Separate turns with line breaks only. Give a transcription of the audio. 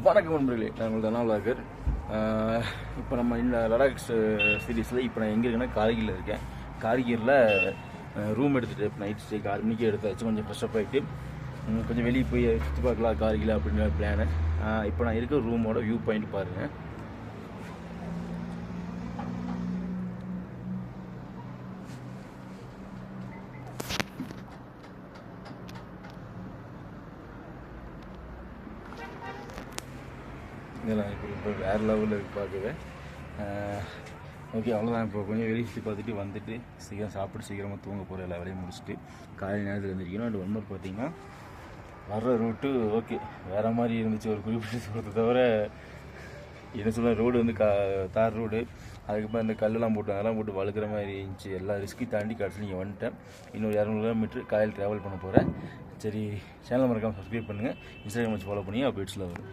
வணக்கம் நண்பர்களே, நான் உங்கள் தனாவலாகர். இப்போ நம்ம இந்த லடாக் சீரீஸில் இப்போ நான் எங்கே இருக்கேன்னா கார்கிரில் இருக்கேன். கார்கிரில் ரூம் எடுத்துகிட்டு இப்போ நைட் ஸ்டே 6 மணிக்கு எடுத்தாச்சு. கொஞ்சம் ஃப்ரெஷ்அப் ஆகிட்டு கொஞ்சம் வெளியே போய் சுற்றி பார்க்கலாம் கார்கிரில் அப்படின்ற பிளானு. இப்போ நான் இருக்க ரூமோட வியூ பாயிண்ட் பாருங்கள். இதெல்லாம் இப்போ வேறு லெவலில் இருக்குது பார்க்கவே. ஓகே, அவ்வளோதான். இப்போ கொஞ்சம் வெளியே சுற்றி பார்த்துட்டு வந்துட்டு சீக்கிரம் சாப்பிட்டு சீக்கிரமாக தூங்க போகிற எல்லா வேலையும் முடிச்சுட்டு காலையில் நேரத்தில் எழுந்திரிக்கணும். அண்ட் ஒன் மோர் பார்த்தீங்கன்னா வர்ற ரூட்டு ஓகே வேறு மாதிரி இருந்துச்சு. ஒரு குறிப்பிட்ட தூரத்தை தவிர என்ன சொல்ல ரோடு வந்து தார் ரோடு, அதுக்கப்புறம் இந்த கல்லெல்லாம் போட்டு அதெல்லாம் போட்டு வழுக்கிற மாதிரி இருந்துச்சு. எல்லா ரிஸ்க்கி தாண்டி கடைசியில் இங்கே வந்துட்டேன். இன்னொரு 200 கிலோமீட்டர் காலையில் ட்ராவல் பண்ண போகிறேன். சரி, சேனல் மறக்காமல் சப்ஸ்கிரைப் பண்ணுங்கள். இன்ஸ்டாகிராம் வச்சு ஃபாலோ பண்ணி அப்டேட்ஸில் வரும்.